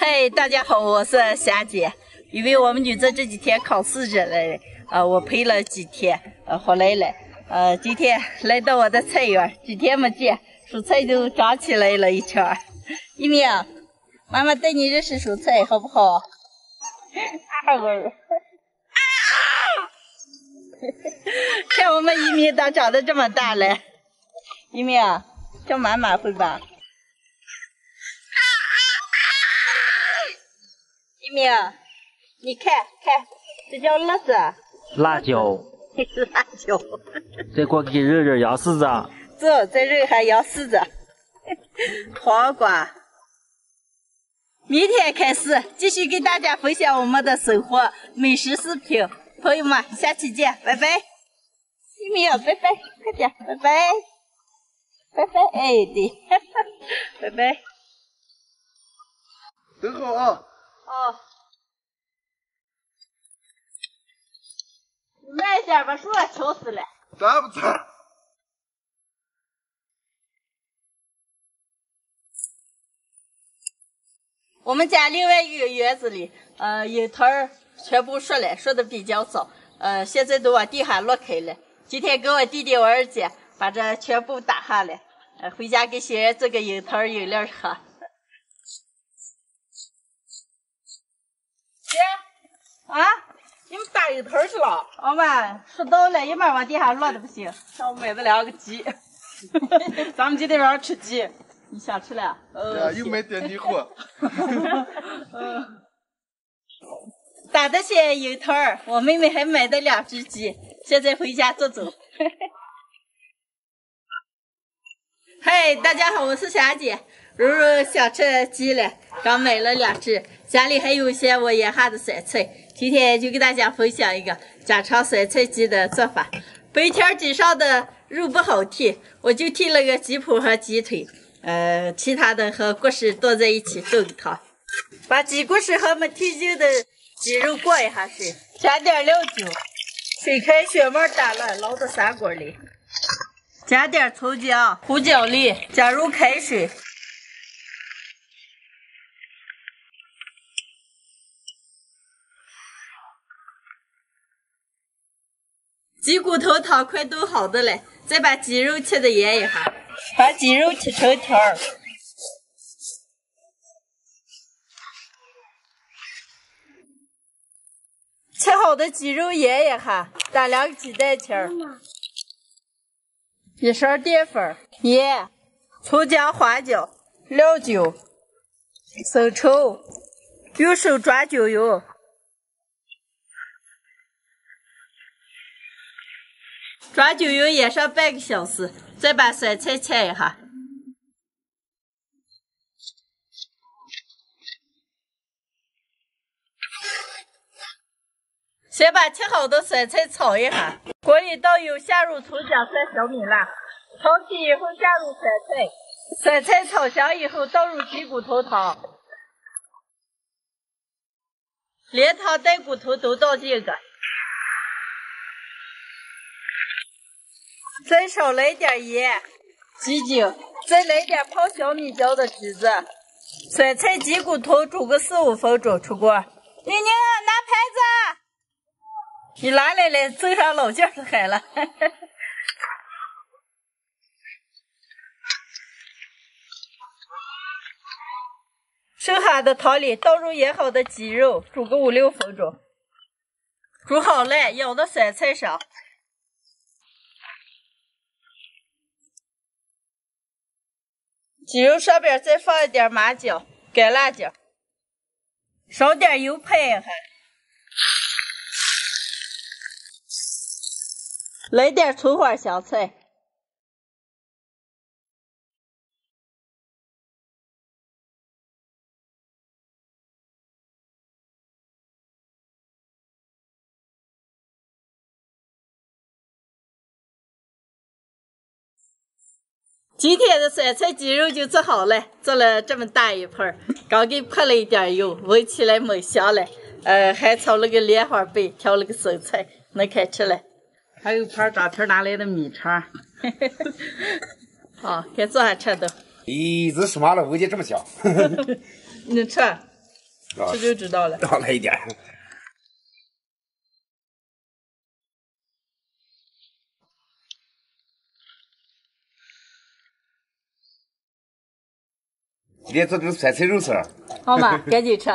嗨，大家好，我是霞姐。因为我们女子这几天考试日了，我陪了几天，回来了。今天来到我的菜园，几天没见，蔬菜都长起来了一圈。一鸣，妈妈带你认识蔬菜，好不好？看我们一鸣都长得这么大了。一鸣，叫妈妈会吧？一鸣，你看，这叫辣子。辣椒。是辣椒。再给我给揉揉羊柿子。走，再揉下羊柿子。黄瓜。明天开始继续给大家分享我们的生活美食视频，朋友们，下期见，拜拜。一鸣，拜拜，快点，拜拜，拜拜，哎，对，拜拜。等好啊。哦。慢点，把树敲死了。咋不咋？我们家另外一个园子里，樱桃全部熟了，熟的比较早，现在都往地下落开了。今天跟我弟弟、我二姐把这全部打下来，回家给新人做个樱桃饮料喝。姐，啊，你们打樱桃去了？我们熟到了，一半往地下落的不行。上午买了2个鸡，咱们今天晚上吃鸡。你想吃了？又买点地货。打的些樱桃，我妹妹还买的2只鸡，现在回家做走。嗨，大家好，我是霞姐。柔柔想吃鸡了，刚买了2只，家里还有一些我腌下的酸菜，今天就给大家分享一个家常酸菜鸡的做法。白天鸡上的肉不好剔，我就剔了个鸡脯和鸡腿。其他的和骨丝剁在一起炖汤，把鸡骨丝和没剔净的鸡肉过一下水，加点料酒，水开血沫淡了，捞到砂锅里，加点葱姜、胡椒粒，加入开水，鸡骨头汤快炖好的了，再把鸡肉切的腌一下。把鸡肉切成条儿，切好的鸡肉腌一下，打2个鸡蛋清儿，1勺淀粉、盐、葱姜花椒、料酒、生抽，用手抓酒油，抓酒油腌上半个小时。再把酸菜切一下，先把切好的酸菜炒一下，锅里倒油，下入葱姜蒜小米辣，炒起以后下入酸菜炒香以后倒入鸡骨头汤，连汤带骨头都倒进去。再少来点盐、鸡精，再来点泡小米椒的汁子。酸菜鸡骨头煮个4、5分钟出锅。宁宁，拿盘子！你拿来了，正上老劲儿喊了。剩下的汤里倒入腌好的鸡肉，煮个5、6分钟。煮好了，舀到酸菜上。鸡肉上边再放一点麻椒、干辣椒，烧点油拍一下，来点葱花香菜，今天的酸菜鸡肉就做好了，做了这么大一盘，刚给泼了一点油，闻起来蛮香了。还炒了个莲花贝，调了个生菜，能开吃了。还有盘张平拿来的米肠。好，该做下吃的。咦，这是嘛了？味觉这么香。你吃。这就知道了。少来一点。今天做这个酸菜肉丝儿。好嘛，赶紧吃。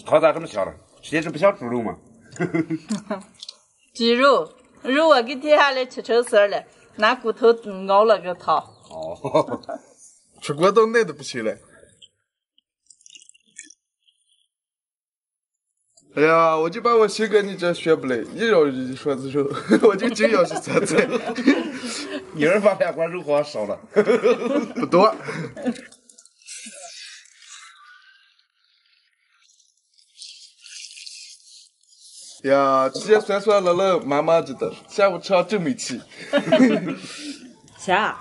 汤咋这么香了？吃起这不像猪肉吗？鸡肉我给停下来吃成丝了，拿骨头熬了个汤。哦，吃过都奶都不行了。哎呀，我就把我心搁你这学不来，一绕一说子肉，我就真要是酸菜。一人把2罐肉好像少了，不多。呀，这些酸酸冷冷麻麻着的，下午吃上真没气。霞，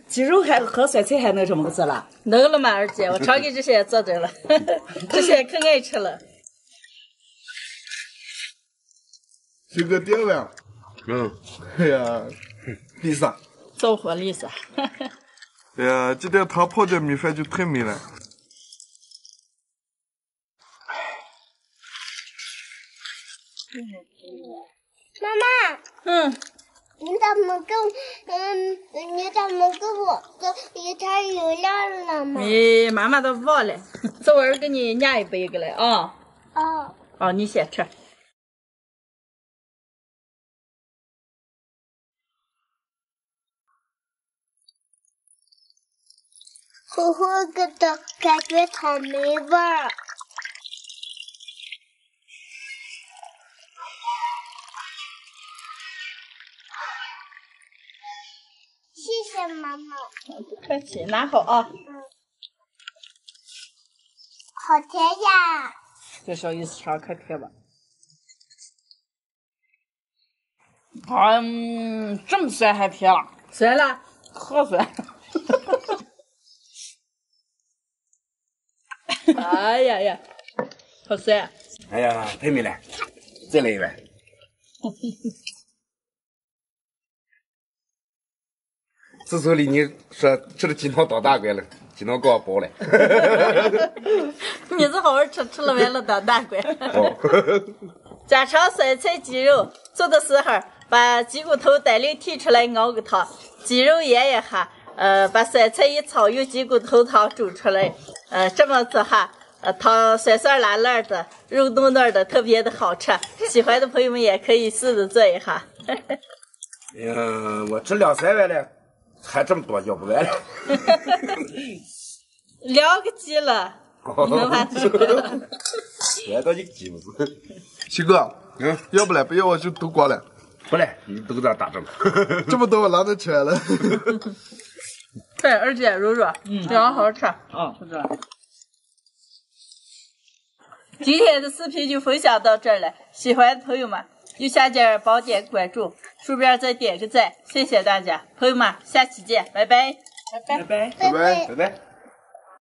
鸡肉还和酸菜还能这么个做了？能了吗，二姐？我常给这些做着了，这些可爱吃了。这个点碗。哎呀，丽莎。走火丽莎。哎呀，这点汤泡点米饭就太美了。妈妈，你怎么给我这一摊油料了吗？妈妈都忘了，这会儿给你酿一杯过来啊。哦，你先吃。糊糊的感觉草莓味儿。谢谢妈妈。不客气，拿好啊。好甜呀！这小意思尝可甜吧？这么酸还甜了？酸了，可酸。哎呀呀，好酸！哎呀，太美了，再来一碗。自从李宁说吃了鸡汤当大官了，鸡汤给我包了。你是好好吃了完了当大官。家常酸菜鸡肉做的时候，把鸡骨头单另剔出来熬个汤，鸡肉腌一下，把酸菜一炒，用鸡骨头汤煮出来，这么做哈，汤酸酸辣辣的，肉嫩嫩的，特别的好吃。喜欢的朋友们也可以试着做一下。哎呀，我吃2、3碗了，还这么多，要不完了。2个鸡了，能把吃了。我到一个鸡不是。七哥，要不然不要我就都光了。不来，你都这样打正。这么多我哪能吃完了？对，二姐柔柔，要好好吃。是这样。今天的视频就分享到这儿了，喜欢的朋友们右下角帮点关注，顺便再点个赞，谢谢大家，朋友们，下期见，拜拜，拜拜。拜拜。